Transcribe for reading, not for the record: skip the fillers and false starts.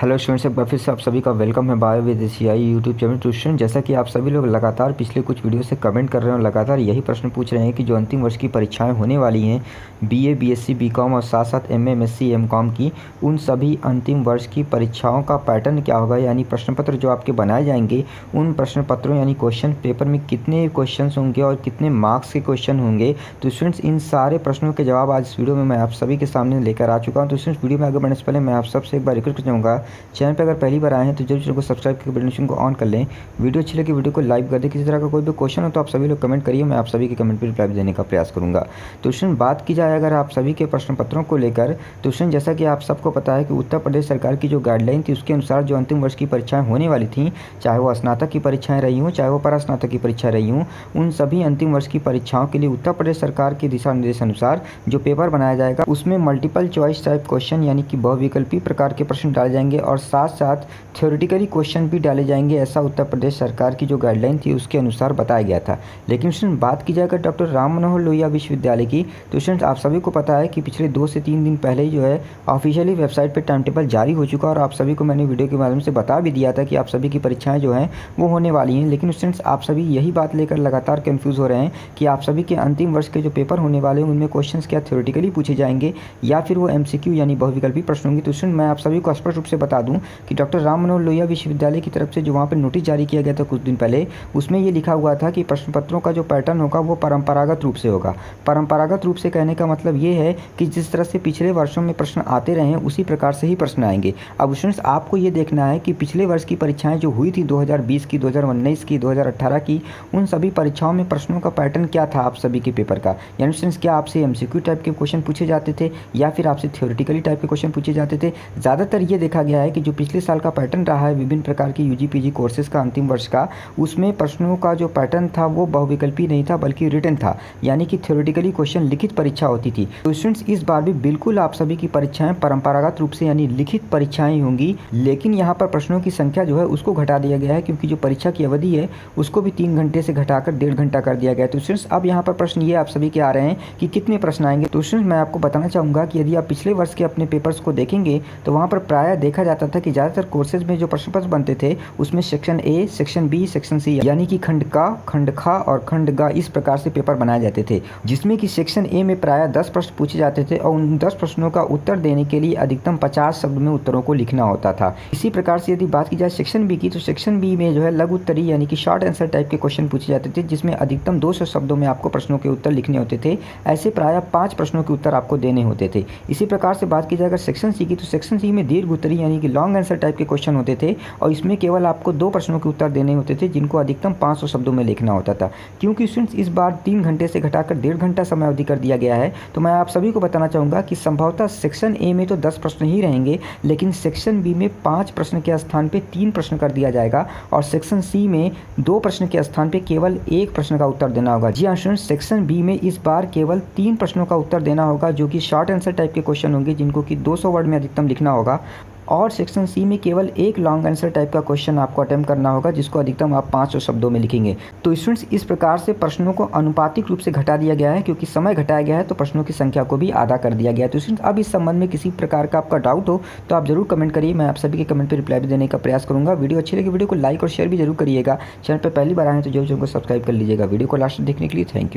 Hello students, एक बार फिर से आप सभी का वेलकम है बायो विद एशियाई यूट्यूब चैनल। तो स्टूडेंट, जैसा कि आप सभी लोग लगातार पिछले कुछ वीडियो से कमेंट कर रहे हैं और लगातार यही प्रश्न पूछ रहे हैं कि जो अंतिम वर्ष की परीक्षाएं होने वाली हैं बीए, बीएससी, बीकॉम और साथ साथ एमए, एमएससी, एमकॉम की, उन सभी अंतिम वर्ष की परीक्षाओं का पैटर्न क्या होगा, यानी प्रश्न पत्र जो आपके बनाए जाएंगे उन प्रश्न पत्रों यानी क्वेश्चन पेपर में कितने क्वेश्चन होंगे और कितने मार्क्स के क्वेश्चन होंगे। तो स्टूडेंट्स, इन सारे प्रश्नों के जवाब आज इस वीडियो में मैं आप सभी के सामने लेकर आ चुका हूँ। तो स्टूडेंट्स, वीडियो में आगे बढ़ने से पहले मैं आप सबसे एक बार रिक्वेस्ट करूँगा, चैनल पर अगर पहली बार आए हैं तो जरूर चैनल को सब्सक्राइब करके बेल नोटिफिकेशन को ऑन कर लें। वीडियो अच्छी लगी वीडियो को लाइक कर दें। किसी तरह का कोई भी क्वेश्चन हो तो आप सभी लोग कमेंट करिए, मैं आप सभी के कमेंट पर रिप्लाई देने का प्रयास करूंगा। तो स्टूडेंट, बात की जाए अगर आप सभी के प्रश्न पत्रों को लेकर, तो स्टूडेंट जैसा कि आप सबको पता है कि उत्तर प्रदेश सरकार की जो गाइडलाइन थी उसके अनुसार जो अंतिम वर्ष की परीक्षाएं होने वाली थी, चाहे वो स्नातक की परीक्षाएं रही हों, चाहे वो परास्नातक की परीक्षाएं रही हों, उन सभी अंतिम वर्ष की परीक्षाओं के लिए उत्तर प्रदेश सरकार के दिशा निर्देश अनुसार जो पेपर बनाया जाएगा उसमें मल्टीपल चॉइस टाइप क्वेश्चन यानी कि बहुविकल्पी प्रकार के प्रश्न डाले जाएंगे और साथ साथ थ्योरेटिकली क्वेश्चन भी डाले जाएंगे। ऐसा उत्तर प्रदेश सरकार की जो गाइडलाइन थी उसके अनुसार बताया गया था। लेकिन स्टूडेंट, बात की जाए अगर डॉक्टर राम मनोहर लोहिया विश्वविद्यालय की, तो स्टूडेंट आप सभी को पता है कि पिछले 2 से 3 दिन पहले ही जो है ऑफिशियली वेबसाइट पर टाइम टेबल जारी हो चुका और आप सभी को मैंने वीडियो के माध्यम से बता भी दिया था कि आप सभी की परीक्षाएं जो हैं वो होने वाली हैं। लेकिन स्टूडेंट्स, आप सभी यही बात लेकर लगातार कंफ्यूज हो रहे हैं कि आप सभी के अंतिम वर्ष के जो पेपर होने वाले हैं उनमें क्वेश्चंस क्या थ्योरेटिकली पूछे जाएंगे या फिर वो एमसीक्यू यानी बहुविकल्पी प्रश्न होंगे। तो स्टूडेंट, मैं आप सभी को स्पष्ट रूप से बता दूं कि डॉक्टर राम मनोहर लोहिया विश्वविद्यालय की तरफ से जो वहाँ पर नोटिस जारी किया गया था कुछ दिन पहले, उसमें ये लिखा हुआ था कि प्रश्न पत्रों का जो पैटर्न होगा वो परंपरागत रूप से होगा। परंपरागत रूप से कहने का मतलब ये है कि जिस तरह से पिछले वर्षों में प्रश्न आते रहे हैं उसी प्रकार से ही प्रश्न आएंगे। अब स्टूडेंट्स, आपको ये देखना है कि पिछले वर्ष की परीक्षाएं जो हुई थी 2020 की, 2019 की, 2018 की, उन सभी परीक्षाओं में प्रश्नों का पैटर्न क्या था आप सभी के पेपर का। यानी स्टूडेंट्स, क्या आपसे एमसीक्यू टाइप के क्वेश्चन पूछे जाते थे या फिर आपसे थ्योरेटिकली टाइप के क्वेश्चन पूछे जाते थे। ज़्यादातर ये देखा गया है कि जो पिछले साल का पैटर्न रहा है विभिन्न प्रकार की यूजी पीजी कोर्सेज का अंतिम वर्ष का, उसमें प्रश्नों का जो पैटर्न था वो बहुविकल्पी नहीं था बल्कि रिटन था, यानी कि थ्योरेटिकली क्वेश्चन लिखित परीक्षा होती थी। तो स्टूडेंट्स, इस बार भी बिल्कुल आप सभी की परीक्षाएं परंपरागत रूप से यानी लिखित परीक्षाएं होंगी। लेकिन यहाँ पर प्रश्नों की संख्या जो है उसको घटा दिया गया है, क्योंकि जो परीक्षा की अवधि है उसको भी 3 घंटे से घटाकर 1.5 घंटा कर दिया गया है। तो स्टूडेंट्स, अब यहाँ पर प्रश्न ये आप सभी के आ रहे हैं कि कितने प्रश्न आएंगे। तो स्टूडेंट्स, मैं आपको बताना चाहूँगा कि यदि आप पिछले वर्ष के अपने पेपर्स को देखेंगे तो वहाँ पर प्रायः देखा जाता था कि ज़्यादातर कोर्सेज में जो प्रश्न पत्र बनते थे उसमें section A, section B, section C यानी कि खंड का, खंड खा और खंड गा इस प्रकार से पेपर बनाए जाते थे, जिसमें कि सेक्शन ए में प्रायः 10 प्रश्न पूछे जाते थे और उन 10 प्रश्नों का उत्तर देने के लिए अधिकतम 50 शब्द में उत्तरों को लिखना होता था। इसी प्रकार से यदि बात की जाए सेक्शन बी की, तो सेक्शन बी में जो है लघु उत्तरीय यानी कि शॉर्ट आंसर टाइप के क्वेश्चन पूछे जाते थे, जिसमें अधिकतम 200 शब्दों में आपको प्रश्नों के उत्तर लिखने होते थे। ऐसे प्रायः 5 प्रश्नों के उत्तर आपको देने होते थे। इसी प्रकार से बात की जाए अगर सेक्शन सी की, तो सेक्शन सी में दीर्घ उत्तरीय यानी कि लॉन्ग आंसर टाइप के क्वेश्चन होते थे और इसमें केवल आपको 2 प्रश्नों के उत्तर देने होते थे, जिनको अधिकतम 500 शब्दों में लिखना होता था। क्योंकि स्टूडेंट्स, इस बार 3 घंटे से घटाकर 1.5 घंटा समय अवधि कर दिया गया है, तो मैं आप सभी को बताना चाहूँगा कि संभवतः सेक्शन ए में तो 10 प्रश्न ही रहेंगे, लेकिन सेक्शन बी में 5 प्रश्न के स्थान पे 3 प्रश्न कर दिया जाएगा और सेक्शन सी में 2 प्रश्न के स्थान पे केवल 1 प्रश्न का उत्तर देना होगा। जी हाँ स्टूडेंट्स, सेक्शन बी में इस बार केवल 3 प्रश्नों का उत्तर देना होगा, जो कि शॉर्ट आंसर टाइप के क्वेश्चन होंगे, जिनको कि 200 वर्ड में अधिकतम लिखना होगा। और सेक्शन सी में केवल 1 लॉन्ग आंसर टाइप का क्वेश्चन आपको अटेम्प्ट करना होगा, जिसको अधिकतम आप 500 शब्दों में लिखेंगे। तो स्टूडेंट्स, इस प्रकार से प्रश्नों को अनुपातिक रूप से घटा दिया गया है, क्योंकि समय घटाया गया है तो प्रश्नों की संख्या को भी आधा कर दिया गया है। तो स्टूडेंट्स, अब इस संबंध में किसी प्रकार का आपका डाउट हो तो आप जरूर कमेंट करिए, मैं आप सभी के कमेंट पर रिप्लाई भी देने का प्रयास करूँगा। वीडियो अच्छी लगी वीडियो को लाइक और शेयर भी जरूर करिएगा। चैनल पर पहली बार आए तो जरूर चैनल को सब्सक्राइब कर लीजिएगा। वीडियो को लास्ट देखने के लिए थैंक यू।